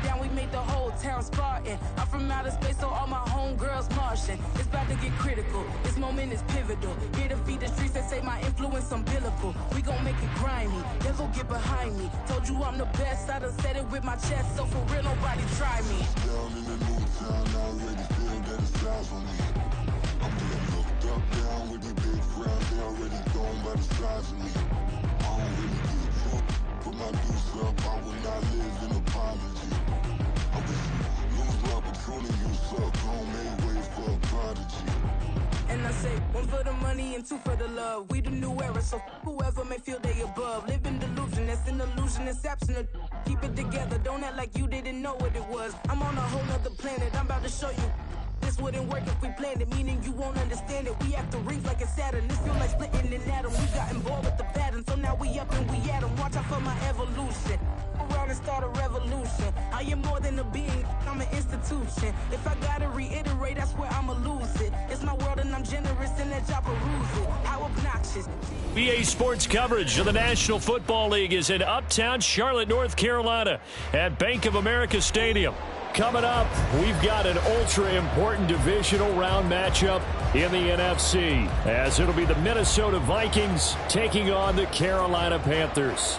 down, we made the whole town Spartan. I'm from outer space, so all my homegirls Martian. It's about to get critical, this moment is pivotal. Here to feed the streets, they say my influence umbilical. We gon' make it grimy, never get behind me. Told you I'm the best, I done said it with my chest, so for real, nobody try me. Down in the new town, I already feel that it's eyes on me. I'm getting looked up, down with the big crowd, they already gone by the size of me. I don't really give a fuck, put my deuce up, I will not live in apology. I wish you lose my opportunity, you suck, home made way for a prodigy. And I say, one for the money and two for the love. We the new era, so whoever may feel they above. Live in delusion, that's an illusion, it's absent. Keep it together, don't act like you didn't know what it was. I'm on a whole nother planet, I'm about to show you. This wouldn't work if we planned it, meaning you won't understand it. We have to rings like a Saturn, this feel like splitting an atom. We got involved with the pattern, so now we up and we at 'em. Watch out for my evolution. Around and start a revolution. I am more than a being, I'm an institution. If I gotta reiterate, that's where I'ma lose it. It's my world and I'm generous and that y'all peruse it. How obnoxious. BA Sports coverage of the National Football League is in uptown Charlotte, North Carolina at Bank of America Stadium. Coming up, we've got an ultra-important divisional round matchup in the NFC, as it'll be the Minnesota Vikings taking on the Carolina Panthers.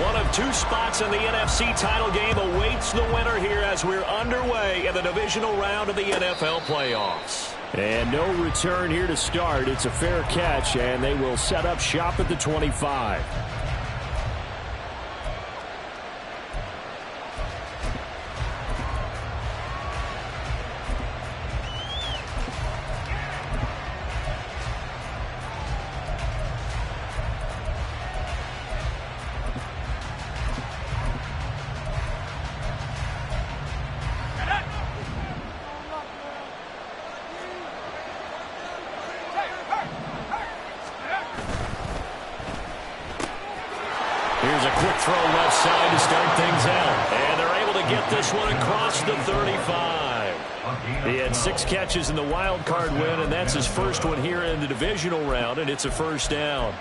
One of two spots in the NFC title game awaits the winner here as we're underway in the divisional round of the NFL playoffs. And no return here to start. It's a fair catch, and they will set up shop at the 25. Here's a quick throw left side to start things out. And they're able to get this one across the 35. He had 6 catches in the wild card win, and that's his first one here in the divisional round, and it's a first down.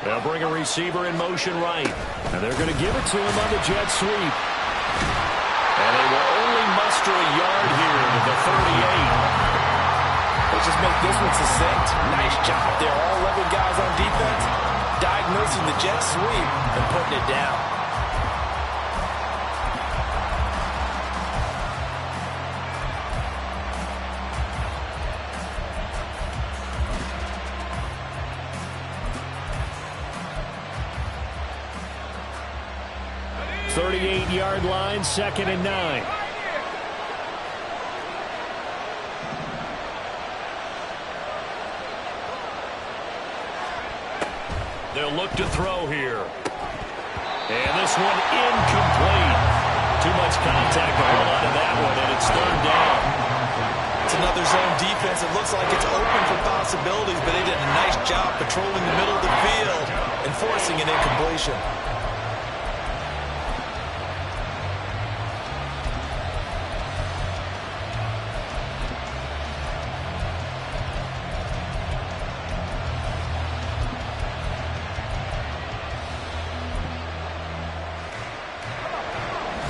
They'll bring a receiver in motion right. And they're going to give it to him on the jet sweep. And they will only muster a yard here to the 38. Let's just make this one succinct. Nice job there. All 11 guys on defense diagnosing the jet sweep and putting it down. Yard line, 2nd and 9. They'll look to throw here. And this one incomplete. Too much contact to hold on to that one, and it's 3rd down. It's another zone defense. It looks like it's open for possibilities, but they did a nice job patrolling the middle of the field and forcing an incompletion.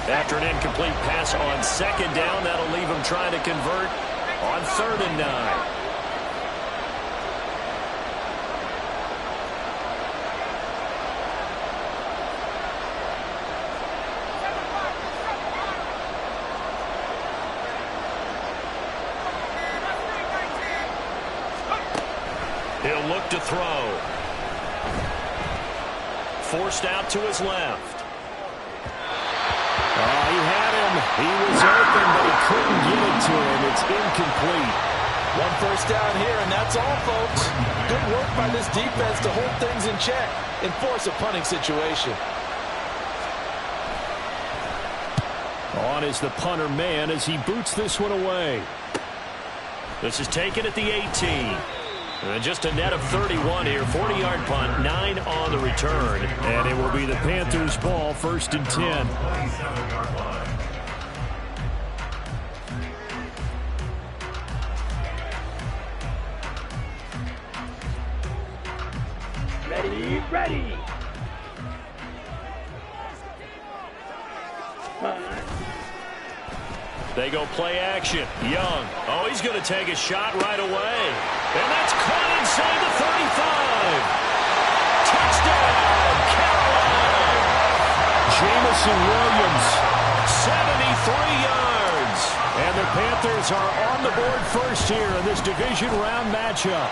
After an incomplete pass on 2nd down, that'll leave him trying to convert on 3rd and 9. He'll look to throw. Forced out to his left. He had him. He was open, but he couldn't get it to him. It's incomplete. 1 first down here, and that's all, folks. Good work by this defense to hold things in check and force a punting situation. On is the punter man as he boots this one away. This is taken at the 18. Just a net of 31 here. 40-yard punt, 9 on the return. And it will be the Panthers' ball, 1st and 10. Ready. They go play action. Young. Oh, he's going to take a shot right away. And that's caught inside the 35. Touchdown, Carolina. Jamison Williams, 73 yards. And the Panthers are on the board first here in this division round matchup.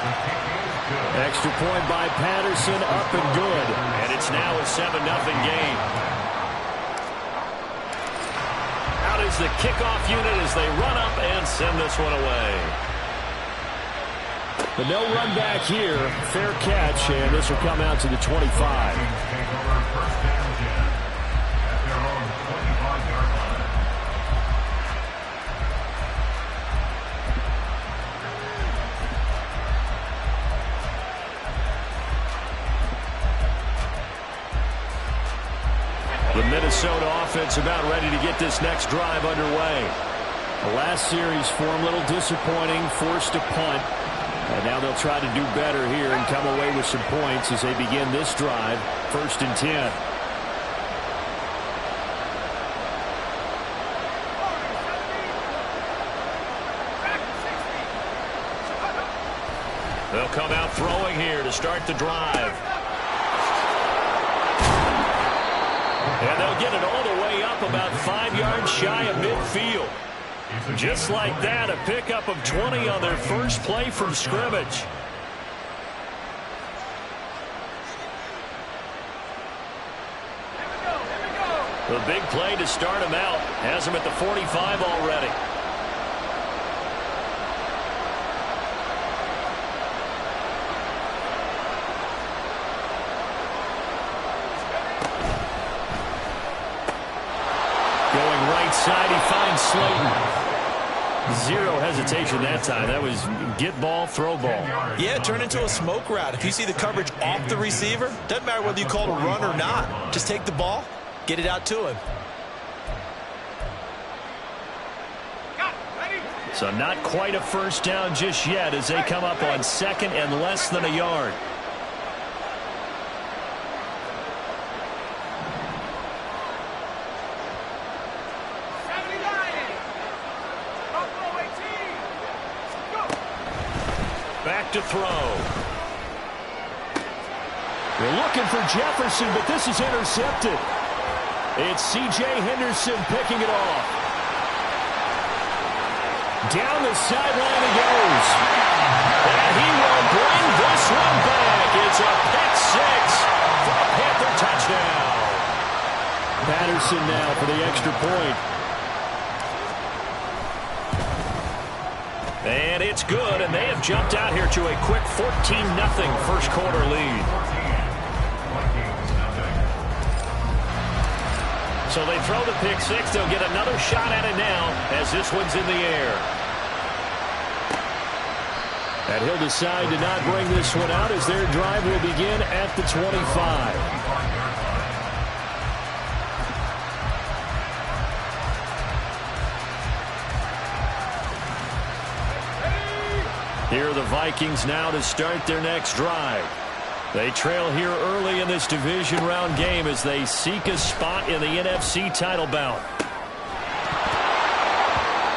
Extra point by Patterson, up and good. And it's now a 7-0 game. Out is the kickoff unit as they run up and send this one away. But no run back here. Fair catch, and this will come out to the 25. The Minnesota offense about ready to get this next drive underway. The last series for them a little disappointing, forced a punt. And now they'll try to do better here and come away with some points as they begin this drive, 1st and 10. They'll come out throwing here to start the drive. And they'll get it all the way up about 5 yards shy of midfield. Just like that, a pickup of 20 on their first play from scrimmage. The big play to start him out has him at the 45 already. Side, he finds Slayton. Zero hesitation that time. That was get ball, throw ball. Yeah, turn into a smoke route. If you see the coverage off the receiver, doesn't matter whether you call it a run or not. Just take the ball, get it out to him. So not quite a first down just yet as they come up on 2nd and less than a yard. To throw. They're looking for Jefferson, but this is intercepted. It's C.J. Henderson picking it off. Down the sideline he goes. And he will bring this one back. It's a pick six for a Panther touchdown. Patterson now for the extra point. And it's good, and they have jumped out here to a quick 14-0 first quarter lead. So they throw the pick six. They'll get another shot at it now as this one's in the air. And he'll decide to not bring this one out as their drive will begin at the 25. Here are the Vikings now to start their next drive. They trail here early in this division round game as they seek a spot in the NFC title bout.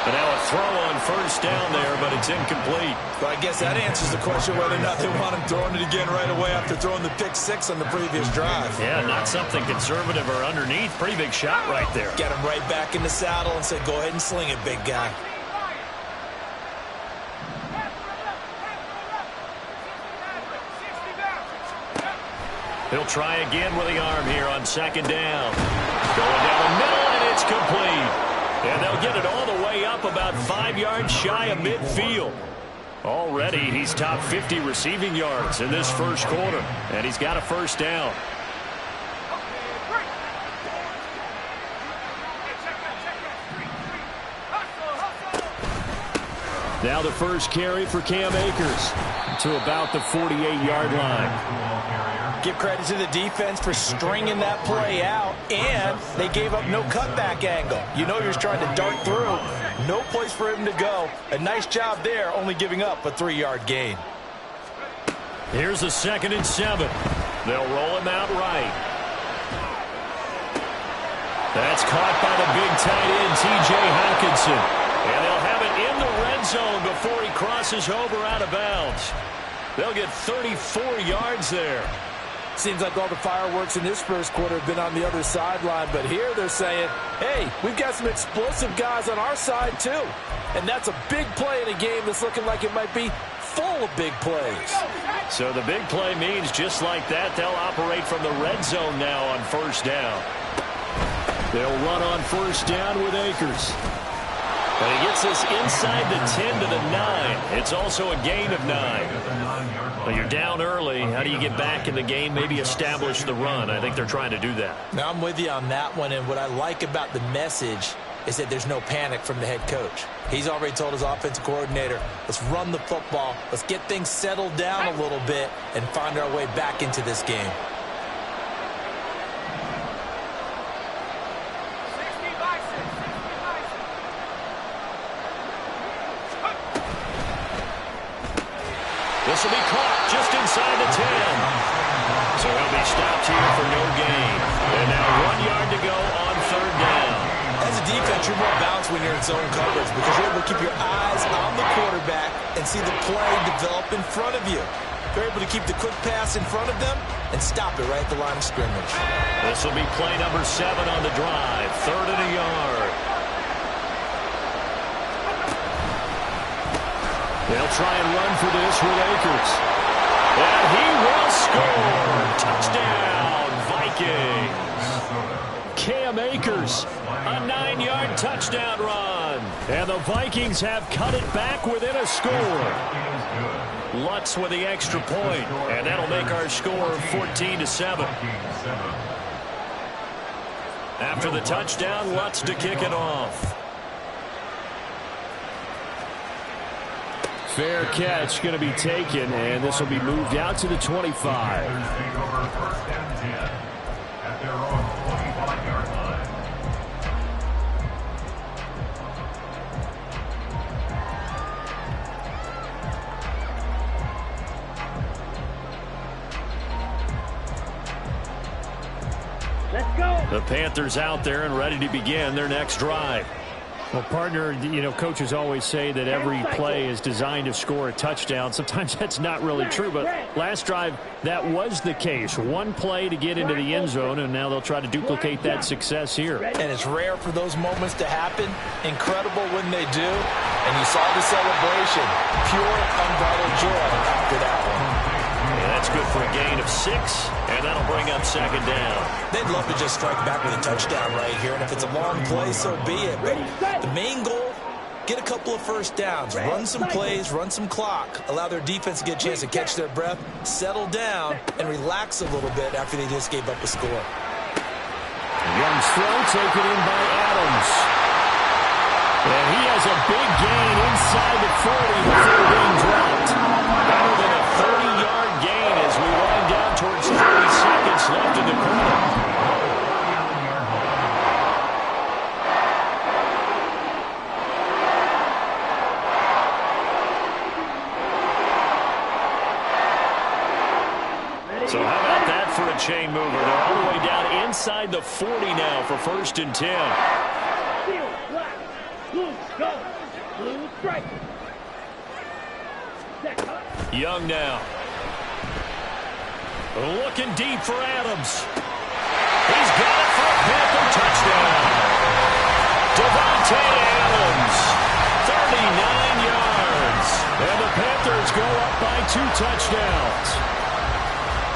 But now a throw on first down there, but it's incomplete. Well, I guess that answers the question whether or not they want him throwing it again right away after throwing the pick six on the previous drive. Yeah, not something conservative or underneath. Pretty big shot right there. Get him right back in the saddle and say, go ahead and sling it, big guy. He'll try again with the arm here on 2nd down. Going down the middle, and it's complete. And they'll get it all the way up about 5 yards shy of midfield. Already, he's top 50 receiving yards in this first quarter, and he's got a first down. Now the first carry for Cam Akers to about the 48-yard line. Give credit to the defense for stringing that play out, and they gave up no cutback angle. You know you're trying to dart through. No place for him to go. A nice job there, only giving up a 3-yard gain. Here's a 2nd and 7. They'll roll him out right. That's caught by the big tight end, T.J. Hockenson. And they'll have it in the red zone before he crosses over out of bounds. They'll get 34 yards there. Seems like all the fireworks in this first quarter have been on the other sideline, but here they're saying, hey, we've got some explosive guys on our side too. And that's a big play in a game that's looking like it might be full of big plays. So the big play means just like that, they'll operate from the red zone now on first down. They'll run on first down with Akers. And he gets this inside the 10 to the 9. It's also a gain of 9. Well, you're down early. How do you get back in the game, maybe establish the run? I think they're trying to do that. Now, I'm with you on that one, and what I like about the message is that there's no panic from the head coach. He's already told his offensive coordinator, let's run the football, let's get things settled down a little bit and find our way back into this game. This will be caught just inside the 10. So he'll be stopped here for no gain. And now 1 yard to go on third down. As a defense, you're more balanced when you're in zone coverage because you're able to keep your eyes on the quarterback and see the play develop in front of you. You're able to keep the quick pass in front of them and stop it right at the line of scrimmage. This will be play number 7 on the drive. 3rd and a yard. They'll try and run for this with Akers. And he will score. Touchdown, Vikings. Cam Akers, a 9-yard touchdown run. And the Vikings have cut it back within a score. Lutz with the extra point, and that'll make our score 14-7. After the touchdown, Lutz to kick it off. Fair catch going to be taken, and this will be moved out to the 25. Let's go. The Panthers out there and ready to begin their next drive. Well, partner, you know, coaches always say that every play is designed to score a touchdown. Sometimes that's not really true, but last drive, that was the case. One play to get into the end zone, and now they'll try to duplicate that success here. And it's rare for those moments to happen. Incredible when they do. And you saw the celebration. Pure, unbridled joy after that one. And that's good for a gain of 6, and that'll bring up 2nd down. They'd love to just strike back with a touchdown right here, and if it's a long play, so be it. But the main goal, get a couple of first downs, run some plays, run some clock, allow their defense to get a chance to catch their breath, settle down, and relax a little bit after they just gave up a score. Young's throw taken in by Adams. And he has a big gain inside the 40 before being dropped. Better than a 30-yard gain as we wind down towards 30 seconds left in the quarter. So how about that for a chain mover? They're all the way down inside the 40 now for 1st and 10. Steel, black, blue, go, blue, strike. Young now. Looking deep for Adams. He's got it for a Panther touchdown. Devontae Adams, 39 yards. And the Panthers go up by 2 touchdowns.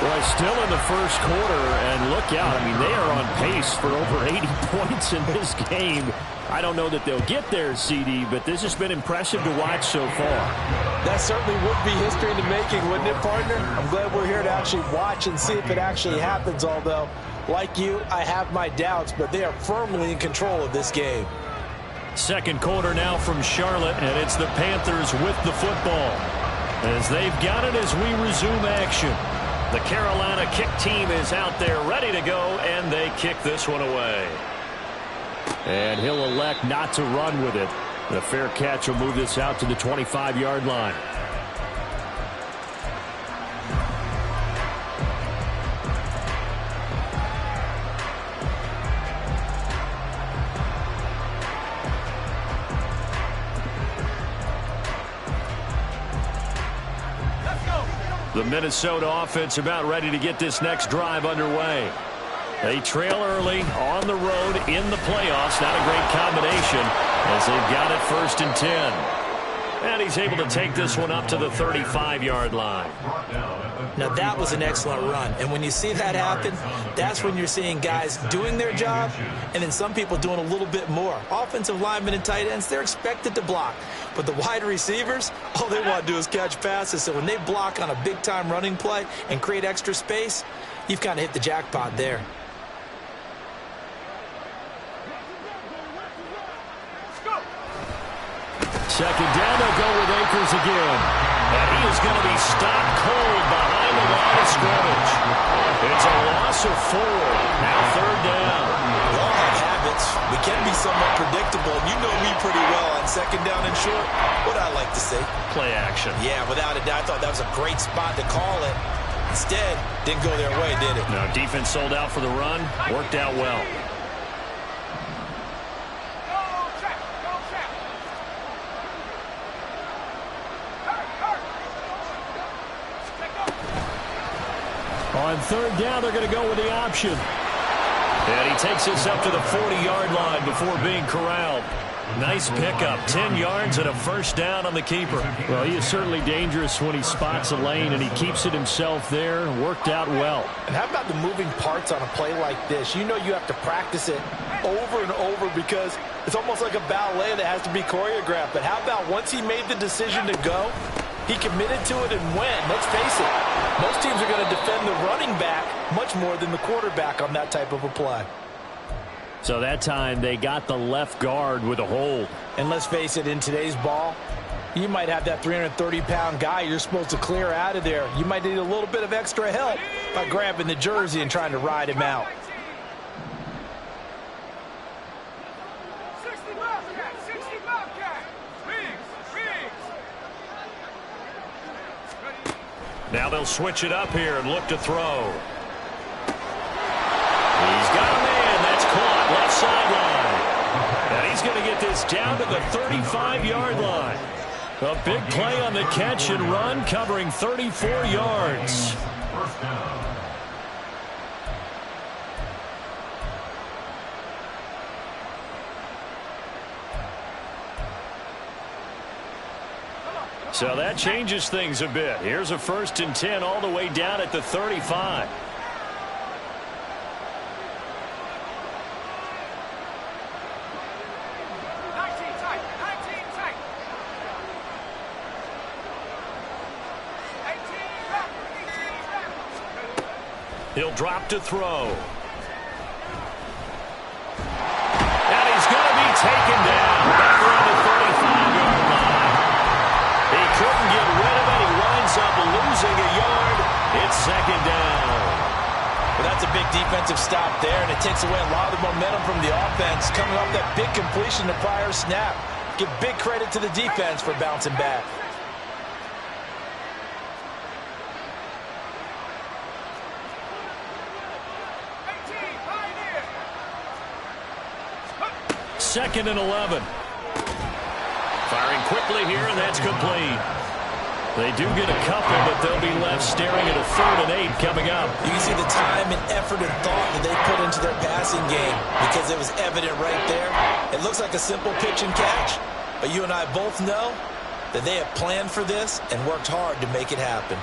Boy, still in the first quarter, and look out. I mean, they are on pace for over 80 points in this game. I don't know that they'll get there, CD, but this has been impressive to watch so far. That certainly would be history in the making, wouldn't it, partner? I'm glad we're here to actually watch and see if it actually happens, although, like you, I have my doubts, but they are firmly in control of this game. Second quarter now from Charlotte, and it's the Panthers with the football. As they've got it as we resume action. The Carolina kick team is out there ready to go, and they kick this one away. And he'll elect not to run with it. The fair catch will move this out to the 25-yard line. The Minnesota offense about ready to get this next drive underway. They trail early on the road in the playoffs. Not a great combination as they've got it 1st and 10. And he's able to take this one up to the 35-yard line. Now that was an excellent run. And when you see that happen, that's when you're seeing guys doing their job and then some people doing a little bit more. Offensive linemen and tight ends, they're expected to block. But the wide receivers, all they want to do is catch passes. So when they block on a big-time running play and create extra space, you've kind of hit the jackpot there. Second down, they'll go with Akers again. And he is going to be stopped cold behind the line of scrimmage. It's a loss of 4. Now 3rd down. We all have habits. We can be somewhat predictable. You know me pretty well on 2nd down and short. What I like to say? Play action. Yeah, without a doubt, I thought that was a great spot to call it. Instead, didn't go their way, did it? No, defense sold out for the run. Worked out well. On 3rd down, they're going to go with the option. And he takes this up to the 40-yard line before being corralled. Nice pickup. 10 yards and a 1st down on the keeper. Well, he is certainly dangerous when he spots a lane, and he keeps it himself there. Worked out well. And how about the moving parts on a play like this? You know you have to practice it over and over because it's almost like a ballet that has to be choreographed. But how about once he made the decision to go, he committed to it and went. Let's face it, most teams are going to defend the running back much more than the quarterback on that type of a play. So that time they got the left guard with a hold. And let's face it, in today's ball, you might have that 330-pound guy you're supposed to clear out of there. You might need a little bit of extra help by grabbing the jersey and trying to ride him out. Now they'll switch it up here and look to throw. He's got a man. That's caught left sideline. And he's going to get this down to the 35-yard line. A big play on the catch and run, covering 34 yards. So that changes things a bit. Here's a 1st and 10 all the way down at the 35. He'll drop to throw. And he's going to be taken down back around the 35-yard line. He couldn't get rid of it. He winds up losing a yard. It's 2nd down. Well, that's a big defensive stop there, and it takes away a lot of the momentum from the offense. Coming off that big completion the prior snap. Give big credit to the defense for bouncing back. Second and 11. Firing quickly here, and that's complete. They do get a couple, but they'll be left staring at a 3rd and 8 coming up. You can see the time and effort and thought that they put into their passing game because it was evident right there. It looks like a simple pitch and catch, but you and I both know that they have planned for this and worked hard to make it happen.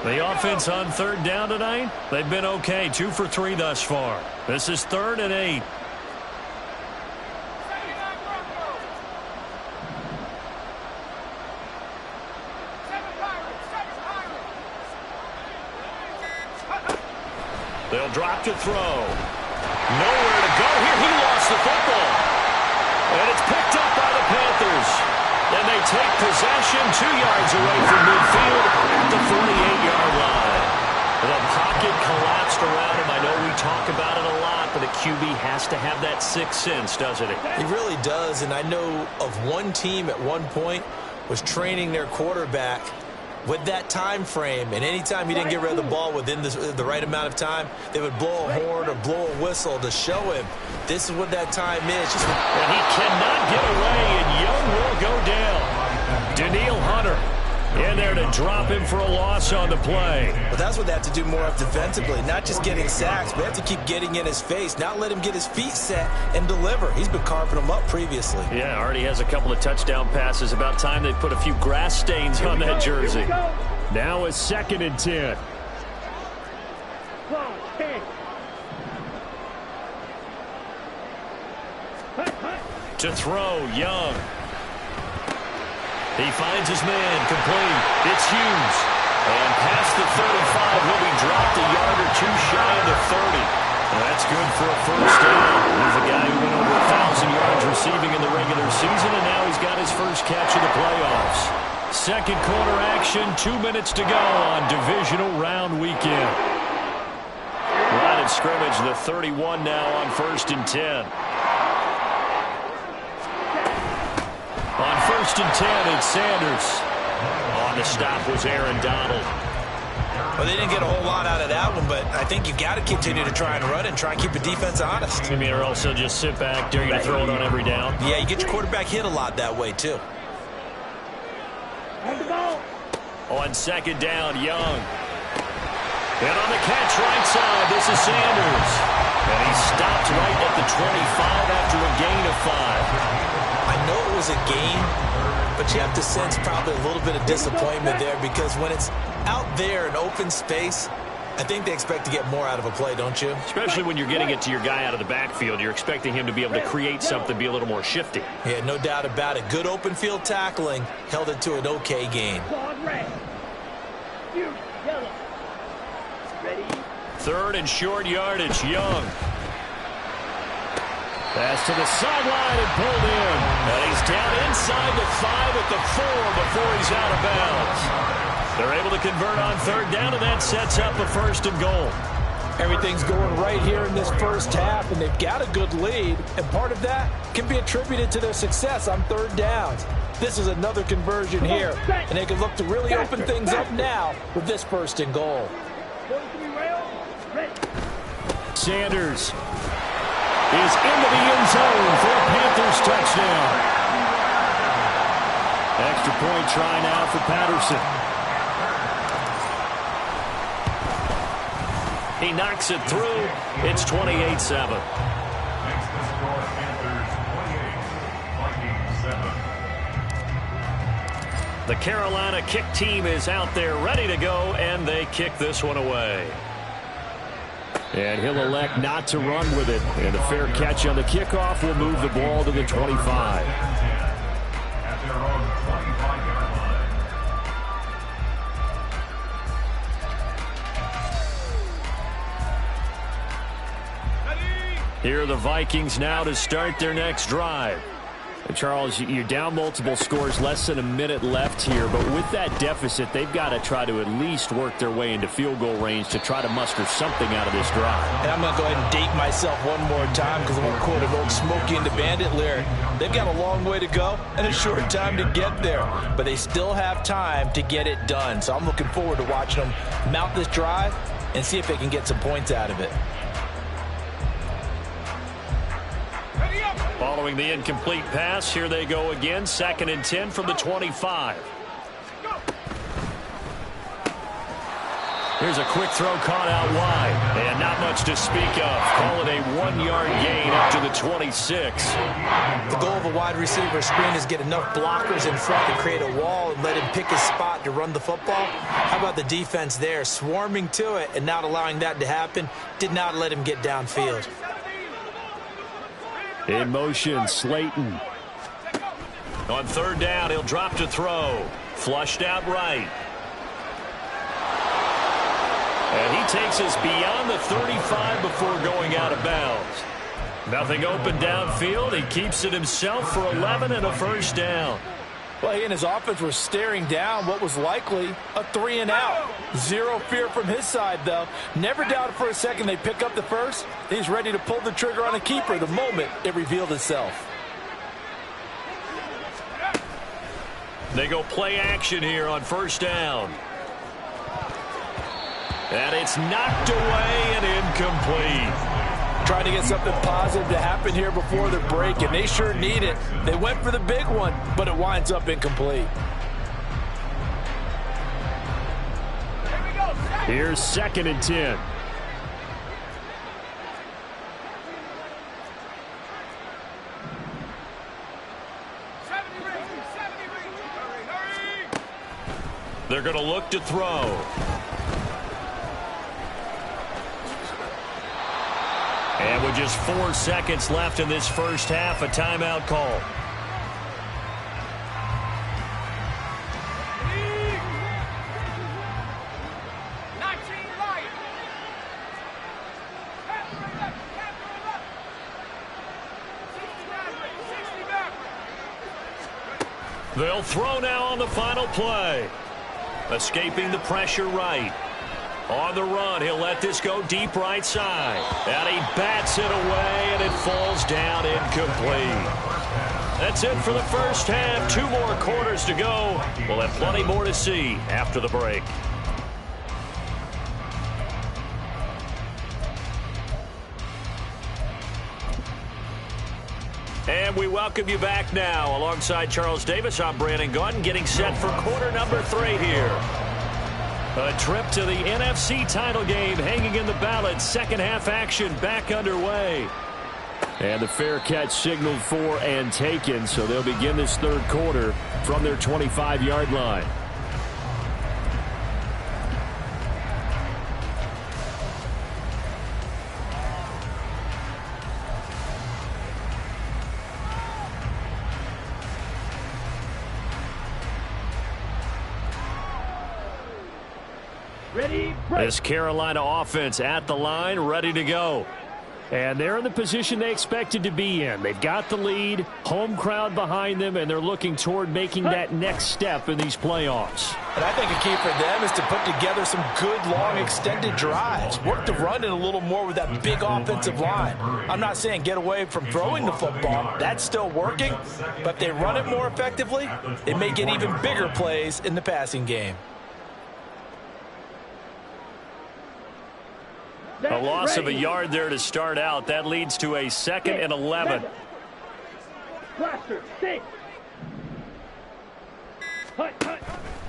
The offense on 3rd down tonight, they've been okay. 2 for 3 thus far. This is 3rd and 8. They'll They'll drop to throw. Nowhere to go here. He lost the football. And it's picked up by the Panthers. And they take possession 2 yards away from midfield at the 48-yard line. The pocket collapsed around him. I know we talk about it a lot, but a QB has to have that sixth sense, doesn't it? He really does, and I know of one team at one point was training their quarterback with that time frame, and anytime he didn't get rid of the ball within the right amount of time, they would blow a horn or blow a whistle to show him this is what that time is. And he cannot get away, and Young will go down. Daniil Hunter in there to drop him for a loss on the play. But that's what they have to do more of defensively, not just getting sacks, but they have to keep getting in his face, not let him get his feet set and deliver. He's been carving them up previously. Yeah, already has a couple of touchdown passes. About time they put a few grass stains on that jersey. Now it's 2nd and 10. To throw, Young. He finds his man, complete. It's Hughes. And past the 35, will be dropped a yard or two shy of the 30. That's good for a first down. He's a guy who went over 1,000 yards receiving in the regular season, and now he's got his first catch of the playoffs. Second quarter action, 2 minutes to go on Divisional Round Weekend. Line of scrimmage, the 31 now on 1st and 10. On 1st and 10, it's Sanders. On the stop was Aaron Donald. Well, they didn't get a whole lot out of that one, but I think you've got to continue to try and run and try and keep the defense honest. I mean, or else they'll just sit back. They're going to throw it on every down. Yeah, you get your quarterback hit a lot that way, too. On 2nd down, Young. And on the catch right side, this is Sanders. And he stopped right at the 25 after a gain of 5. I know it was a game, but you have to sense probably a little bit of disappointment there because when it's out there in open space, I think they expect to get more out of a play, don't you? Especially when you're getting it to your guy out of the backfield. You're expecting him to be able to create something, be a little more shifty. Yeah, no doubt about it. Good open field tackling held it to an okay gain. 3rd and short yardage, Young. Pass to the sideline and pulled in. And he's down inside the 5 at the 4 before he's out of bounds. They're able to convert on 3rd down, and that sets up a 1st and goal. Everything's going right here in this first half, and they've got a good lead, and part of that can be attributed to their success on 3rd downs. This is another conversion here, and they can look to really open things up now with this 1st and goal. Sanders is into the end zone for a Panthers touchdown. Extra point try now for Patterson. He knocks it through. It's 28-7. The Carolina kick team is out there ready to go, and they kick this one away. And he'll elect not to run with it. And a fair catch on the kickoff will move the ball to the 25. Here are the Vikings now to start their next drive. And Charles, you're down multiple scores, less than a minute left here, but with that deficit, they've got to try to at least work their way into field goal range to try to muster something out of this drive. And I'm going to go ahead and date myself one more time because I'm going to quote an old Smokey and the Bandit lyric. They've got a long way to go and a short time to get there, but they still have time to get it done. So I'm looking forward to watching them mount this drive and see if they can get some points out of it. Following the incomplete pass, here they go again. 2nd and 10 from the 25. Here's a quick throw caught out wide. And not much to speak of. Call it a 1-yard gain up to the 26. The goal of a wide receiver screen is get enough blockers in front to create a wall and let him pick his spot to run the football. How about the defense there, swarming to it and not allowing that to happen? Did not let him get downfield. In motion, Slayton. On 3rd down, he'll drop to throw. Flushed out right. And he takes us beyond the 35 before going out of bounds. Nothing open downfield. He keeps it himself for 11 and a first down. Well, he and his offense were staring down what was likely a 3-and-out. Zero fear from his side, though. Never doubted for a second they pick up the first. He's ready to pull the trigger on a keeper the moment it revealed itself. They go play action here on first down. And it's knocked away and incomplete. Trying to get something positive to happen here before the break, and they sure need it. They went for the big one, but it winds up incomplete. Here's 2nd and 10. They're going to look to throw. And with just 4 seconds left in this first half, a timeout call. They'll throw now on the final play. Escaping the pressure right. On the run, he'll let this go deep right side. And he bats it away, and it falls down incomplete. That's it for the first half. 2 more quarters to go. We'll have plenty more to see after the break. And we welcome you back now. Alongside Charles Davis, I'm Brandon Gunn, getting set for quarter number 3 here. A trip to the NFC title game hanging in the balance. Second half action back underway. And the fair catch signaled for and taken, so they'll begin this third quarter from their 25-yard line. This Carolina offense at the line, ready to go. And they're in the position they expected to be in. They've got the lead, home crowd behind them, and they're looking toward making that next step in these playoffs. And I think a key for them is to put together some good, long, extended drives. Work the run in a little more with that big offensive line. I'm not saying get away from throwing the football. That's still working. But if they run it more effectively, it may get even bigger plays in the passing game. A loss of a yard there to start out. That leads to a 2nd and 11.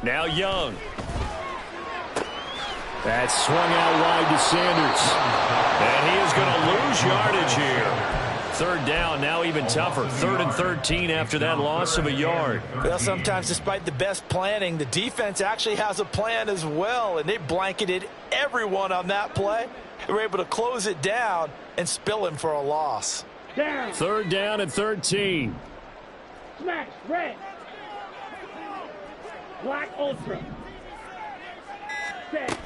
Now Young. That's swung out wide to Sanders. And he is going to lose yardage here. Third down, now even tougher. 3rd and 13 after that loss of a yard. Well, sometimes despite the best planning, the defense actually has a plan as well, and they blanketed everyone on that play. They were able to close it down and spill him for a loss. Down. 3rd down and 13. Smash, red. Black Ultra. Set.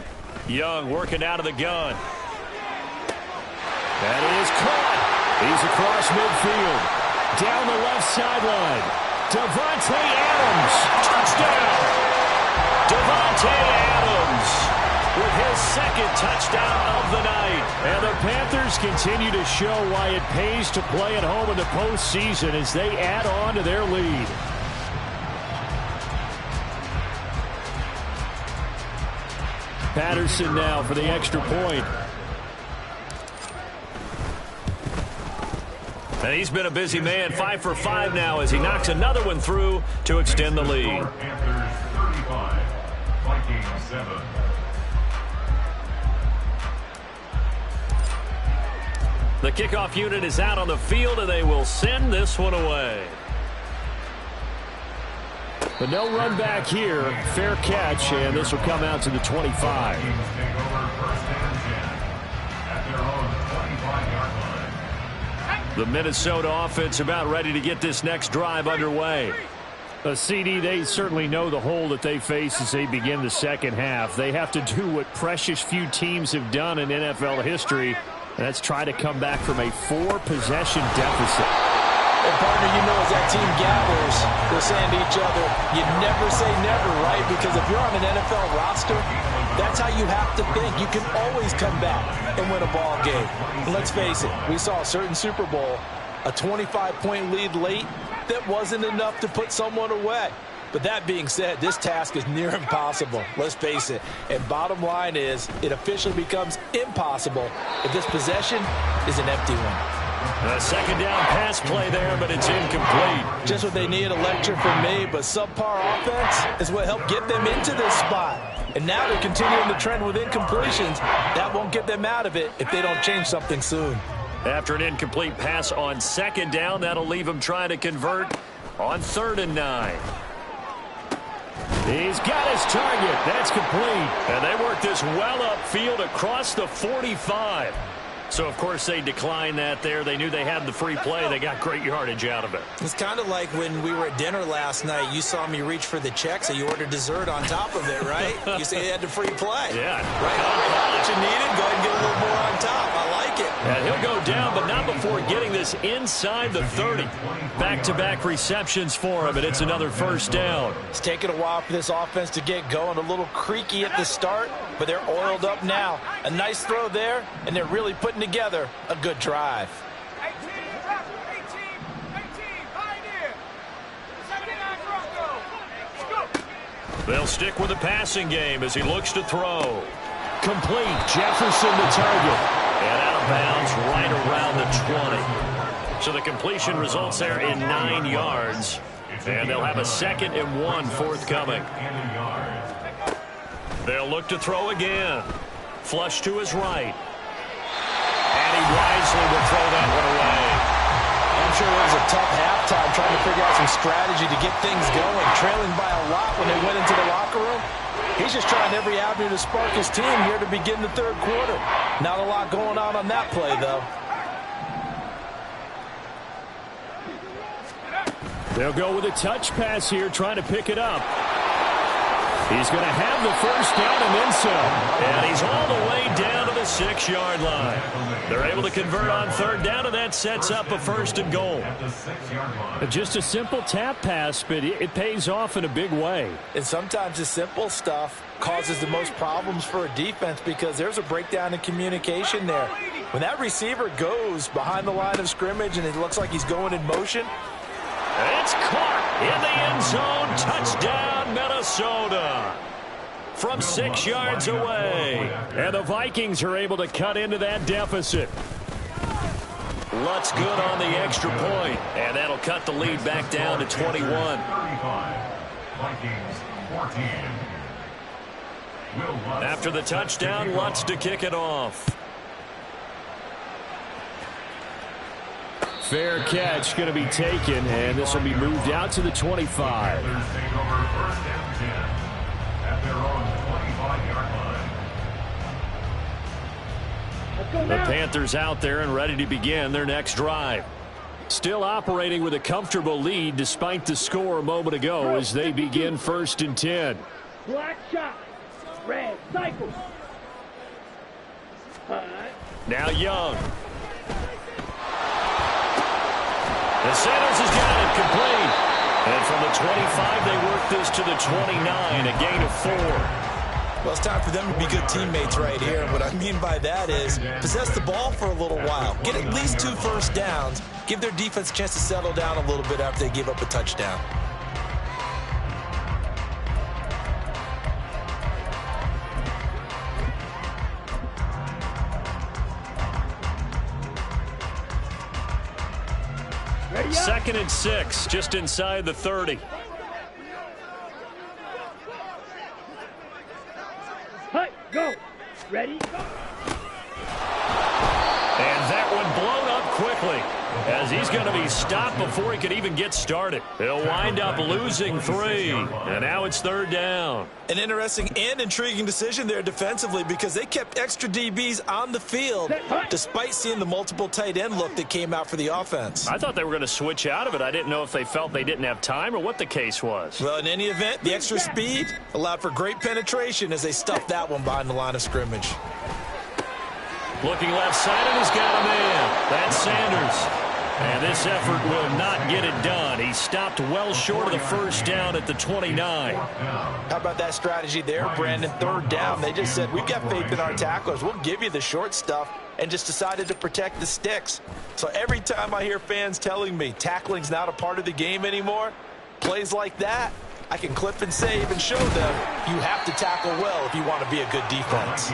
Young working out of the gun. That is caught. He's across midfield. Down the left sideline. Davante Adams. Touchdown. Davante Adams with his 2nd touchdown of the night. And the Panthers continue to show why it pays to play at home in the postseason as they add on to their lead. Patterson now for the extra point. And he's been a busy man, 5 for 5 now as he knocks another one through to extend the lead. Panthers 35, Vikings 7. The kickoff unit is out on the field, and they will send this one away. But no run back here. Fair catch, and this will come out to the 25. The Minnesota offense about ready to get this next drive underway. CD, they certainly know the hole that they face as they begin the second half. They have to do what precious few teams have done in NFL history, and that's try to come back from a 4-possession deficit. And partner, you know, as that team gathers, they're saying to each other, you never say never, right? Because if you're on an NFL roster, that's how you have to think. You can always come back and win a ball game. And let's face it, we saw a certain Super Bowl, a 25-point lead late, that wasn't enough to put someone away. But that being said, this task is near impossible. Let's face it. And bottom line is, it officially becomes impossible if this possession is an empty one. A second down pass play there, but it's incomplete. Just what they need, a lecture from me, but subpar offense is what helped get them into this spot. And now they're continuing the trend with incompletions. That won't get them out of it if they don't change something soon. After an incomplete pass on second down, that'll leave them trying to convert on 3rd and 9. He's got his target. That's complete. And they work this well upfield across the 45. So, of course, they declined that there. They knew they had the free play. They got great yardage out of it. It's kind of like when we were at dinner last night. You saw me reach for the check, so you ordered dessert on top of it, right? You say they had the free play. Yeah. Right on what you needed. Go ahead and get a little more on top. I like it. And he'll go down, but not before getting this inside the 30. Back-to-back receptions for him, and it's another first down. It's taken a while for this offense to get going. A little creaky at the start, but they're oiled up now. A nice throw there, and they're really putting together a good drive. 18, Pioneer. 79 Bronco. They'll stick with the passing game as he looks to throw. Complete. Jefferson the target. And out of bounds right around the 20. So the completion results there in 9 yards. And they'll have a 2nd and 1 forthcoming. They'll look to throw again. Flush to his right. And he wisely will throw that one away. I'm sure it was a tough halftime trying to figure out some strategy to get things going. Trailing by a lot when they went into the locker room. He's just trying every avenue to spark his team here to begin the 3rd quarter. Not a lot going on that play, though. They'll go with a touch pass here, trying to pick it up. He's going to have the first down and then some. And he's all the way down to the 6-yard line. They're able to convert on 3rd down, and that sets up a 1st and goal. Just a simple tap pass, but it pays off in a big way. And sometimes the simple stuff causes the most problems for a defense because there's a breakdown in communication there. When that receiver goes behind the line of scrimmage and it looks like he's going in motion, it's caught in the end zone. Touchdown, Minnesota. From 6 yards away. And the Vikings are able to cut into that deficit. Lutz good on the extra point. And that'll cut the lead back down to 21. After the touchdown, Lutz to kick it off. Fair catch going to be taken, and this will be moved out to the 25. The Panthers out there and ready to begin their next drive. Still operating with a comfortable lead despite the score a moment ago as they begin 1st and 10. Black shot. Red cycle. Now Young. The Sanders has got it complete. And from the 25, they work this to the 29, a gain of 4. Well, it's time for them to be good teammates right here. And what I mean by that is possess the ball for a little while. Get at least 2 first downs. Give their defense a chance to settle down a little bit after they give up a touchdown. Second and 6, just inside the 30. Hey, go. Ready, go. And that one blown up quickly. as he's going to be stopped before he could even get started. He'll wind up losing 3, and now it's 3rd down. An interesting and intriguing decision there defensively because they kept extra DBs on the field despite seeing the multiple tight end look that came out for the offense. I thought they were going to switch out of it. I didn't know if they felt they didn't have time or what the case was. Well, in any event, the extra speed allowed for great penetration as they stuffed that one behind the line of scrimmage. Looking left side, and he's got a man. That's Sanders. And this effort will not get it done. He stopped well short of the first down at the 29. How about that strategy there, Brandon? 3rd down. They just said, we've got faith in our tacklers. We'll give you the short stuff, and just decided to protect the sticks. So every time I hear fans telling me tackling's not a part of the game anymore, plays like that, I can clip and save and show them you have to tackle well if you want to be a good defense.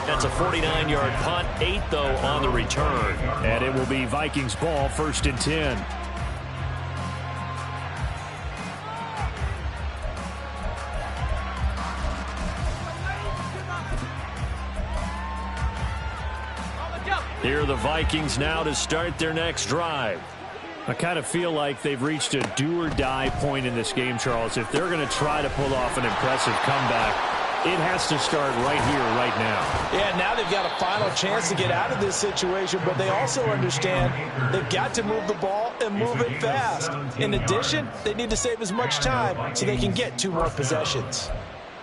That's a 49-yard punt, 8 though on the return. And it will be Vikings ball, 1st and 10. Here are the Vikings now to start their next drive. I kind of feel like they've reached a do-or-die point in this game, Charles. If they're going to try to pull off an impressive comeback, it has to start right here, right now. Yeah, now they've got a final chance to get out of this situation, but they also understand they've got to move the ball and move it fast. In addition, they need to save as much time so they can get 2 more possessions.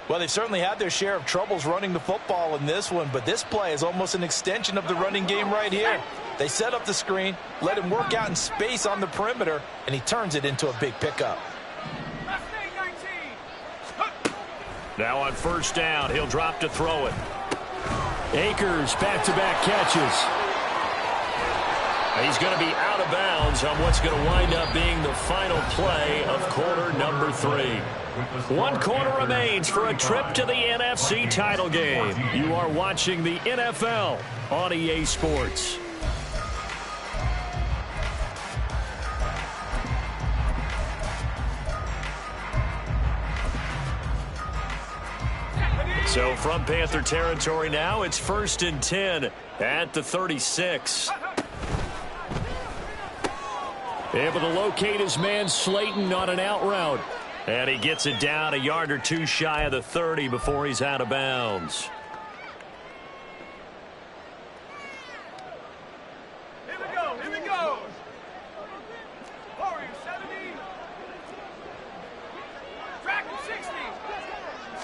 Well, they've certainly had their share of troubles running the football in this one, but this play is almost an extension of the running game right here. They set up the screen, let him work out in space on the perimeter, and he turns it into a big pickup. Now on 1st down, he'll drop to throw it. Akers, back-to-back catches. He's going to be out of bounds on what's going to wind up being the final play of quarter number 3. 1 quarter remains for a trip to the NFC title game. You are watching the NFL on EA Sports. So from Panther territory now, it's 1st and 10 at the 36. Able to locate his man Slayton on an out route. And he gets it down a yard or 2 shy of the 30 before he's out of bounds. Here we go, here we go. Warrior 70. Track 60.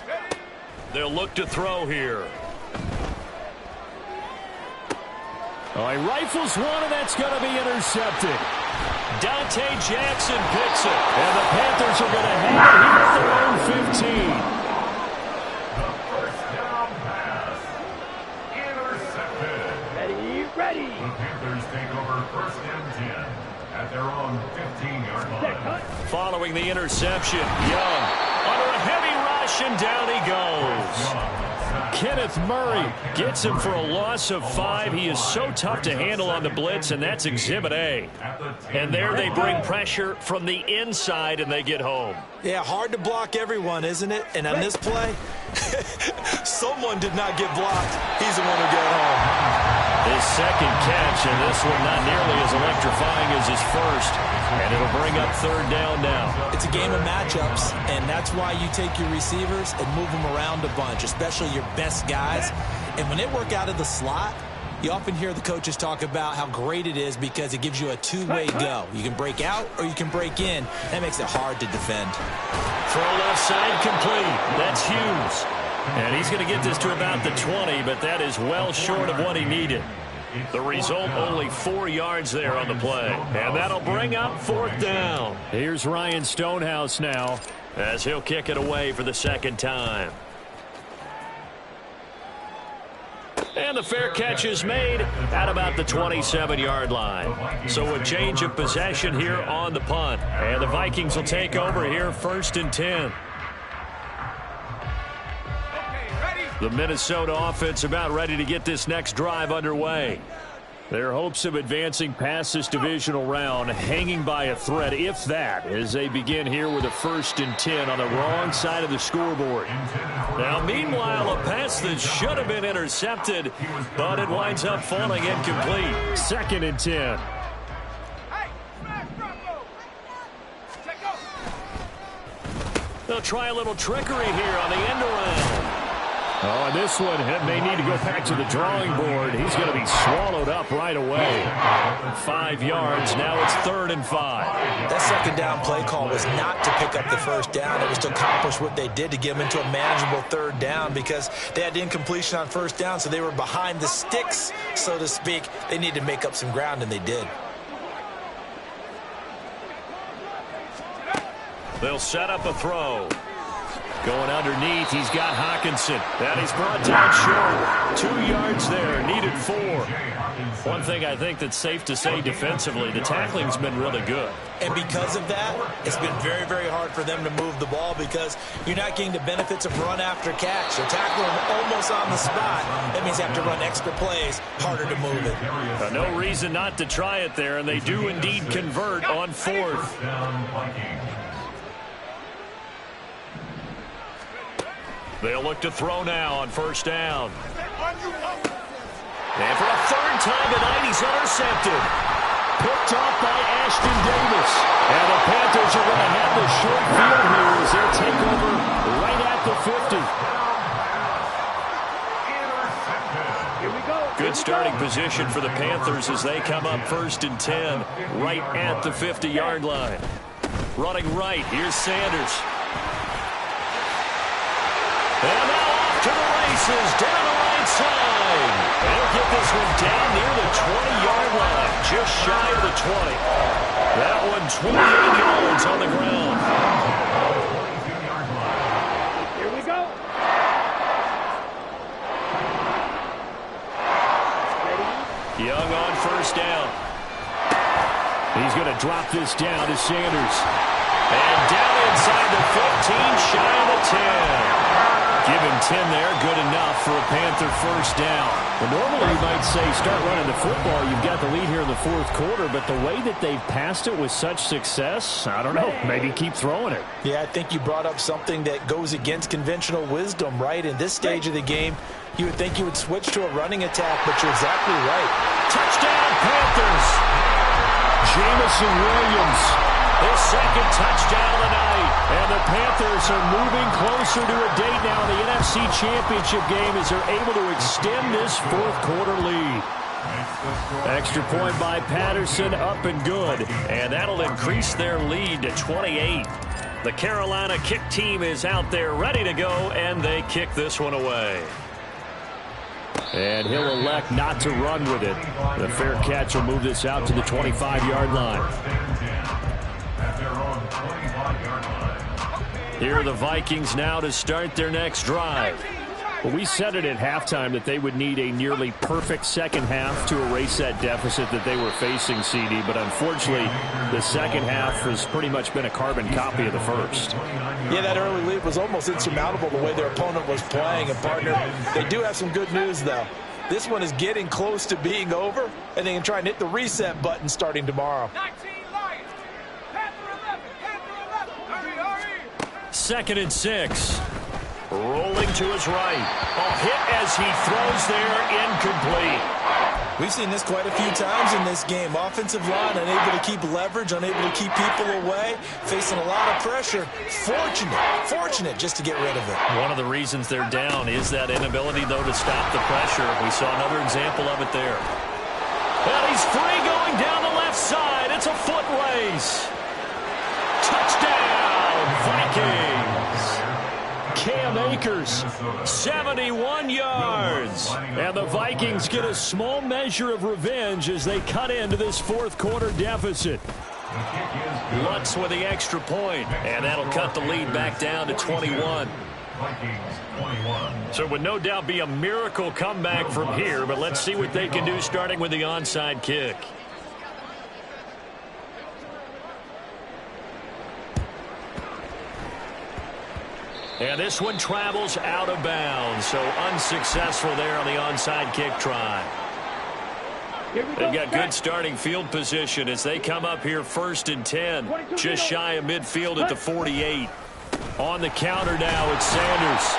Ready? They'll look to throw here. Oh, he rifles one, and that's going to be intercepted. Dante Jackson picks it, and the Panthers are going to have it here at their own 15. The 1st down pass. Intercepted. Ready. The Panthers take over 1st and 10 at their own 15-yard line. Following the interception, Young under a heavy rush, and down he goes. Kenneth Murray gets him for a loss of 5. He is so tough to handle on the blitz, and that's Exhibit A. And there they bring pressure from the inside, and they get home. Yeah, hard to block everyone, isn't it? And on this play, someone did not get blocked. He's the one who got home. His second catch, and this one not nearly as electrifying as his first. And it'll bring up 3rd down now. It's a game of matchups, and that's why you take your receivers and move them around a bunch, especially your best guys. And when they work out of the slot, you often hear the coaches talk about how great it is because it gives you a 2-way go. You can break out or you can break in. That makes it hard to defend. Throw left side complete. That's Hughes. And he's going to get this to about the 20, but that is well short of what he needed. The result, only 4 yards there on the play. And that'll bring up 4th down. Here's Ryan Stonehouse now as he'll kick it away for the 2nd time. And the fair catch is made at about the 27-yard line. So a change of possession here on the punt. And the Vikings will take over here 1st and 10. The Minnesota offense about ready to get this next drive underway. Their hopes of advancing past this divisional round hanging by a thread, if that, as they begin here with a 1st and 10 on the wrong side of the scoreboard. Now, meanwhile, a pass that should have been intercepted, but it winds up falling incomplete. 2nd and 10. They'll try a little trickery here on the end around. Oh, and this one may need to go back to the drawing board. He's going to be swallowed up right away. 5 yards. Now it's 3rd and 5. That second down play call was not to pick up the first down. It was to accomplish what they did to get them into a manageable 3rd down because they had incompletion on first down, so they were behind the sticks, so to speak. They needed to make up some ground, and they did. They'll set up a throw. Going underneath, he's got Hawkinson. And he's brought down short. 2 yards there, needed 4. One thing I think that's safe to say defensively, the tackling's been really good. And because of that, it's been very, very hard for them to move the ball because you're not getting the benefits of run after catch. They're tackling almost on the spot. That means they have to run extra plays, harder to move it. No reason not to try it there, and they do indeed convert on 4th. They'll look to throw now on 1st down. And for a 3rd time tonight, he's intercepted. Picked off by Ashton Davis. And the Panthers are going to have the short field here as they'll take over right at the 50. Here we go. Good starting position for the Panthers as they come up 1st and 10, right at the 50-yard line. Running right, here's Sanders. And now off to the races, down the right side. They'll get this one down near the 20-yard line, just shy of the 20. That one 28 yards on the ground. Here we go. Young on 1st down. He's going to drop this down to Sanders. And down inside the 15, shy of the 10. Give him 10 there, good enough for a Panther 1st down. Well, normally you might say start running the football. You've got the lead here in the 4th quarter, but the way that they've passed it with such success, I don't know, maybe keep throwing it. Yeah, I think you brought up something that goes against conventional wisdom, right? In this stage of the game, you would think you would switch to a running attack, but you're exactly right. Touchdown, Panthers! Jamison Williams. His 2nd touchdown of the night. And the Panthers are moving closer to a date now in the NFC Championship game as they're able to extend this 4th quarter lead. Extra point by Patterson, up and good. And that'll increase their lead to 28. The Carolina kick team is out there ready to go, and they kick this one away. And he'll elect not to run with it. The fair catch will move this out to the 25-yard line. Here are the Vikings now to start their next drive. Well, we said it at halftime that they would need a nearly perfect second half to erase that deficit that they were facing, CD. But unfortunately, the second half has pretty much been a carbon copy of the first. Yeah, that early lead was almost insurmountable the way their opponent was playing. And, partner, they do have some good news, though. This one is getting close to being over, and they can try and hit the reset button starting tomorrow. 2nd and 6. Rolling to his right. A hit as he throws there, incomplete. We've seen this quite a few times in this game. Offensive line unable to keep leverage, unable to keep people away, facing a lot of pressure. Fortunate just to get rid of it. One of the reasons they're down is that inability, though, to stop the pressure. We saw another example of it there. And he's free going down the left side. It's a foot race. Touchdown, Vikings. Cam Akers, 71 yards. And the Vikings get a small measure of revenge as they cut into this 4th quarter deficit. Lutz with the extra point, and that'll cut the lead back down to 21. So it would no doubt be a miracle comeback from here, but let's see what they can do starting with the onside kick. And this one travels out of bounds, so unsuccessful there on the onside kick try. They've got good starting field position as they come up here 1st and 10, just shy of midfield at the 48. On the counter now, it's Sanders.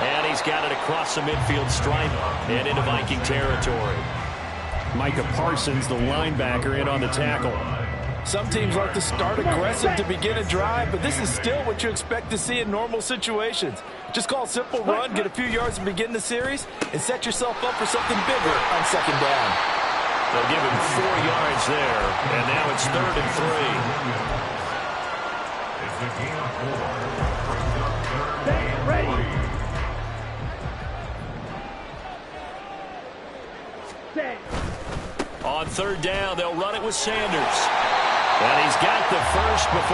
And he's got it across the midfield stripe and into Viking territory. Micah Parsons, the linebacker, in on the tackle. Some teams like to start aggressive to begin a drive, but this is still what you expect to see in normal situations. Just call a simple run, get a few yards to begin the series, and set yourself up for something bigger on second down. They'll give him 4 yards there, and now it's 3rd and 3. It's a gain of 4. Stay ready. Set. On 3rd down, they'll run it with Sanders. And he's got the first before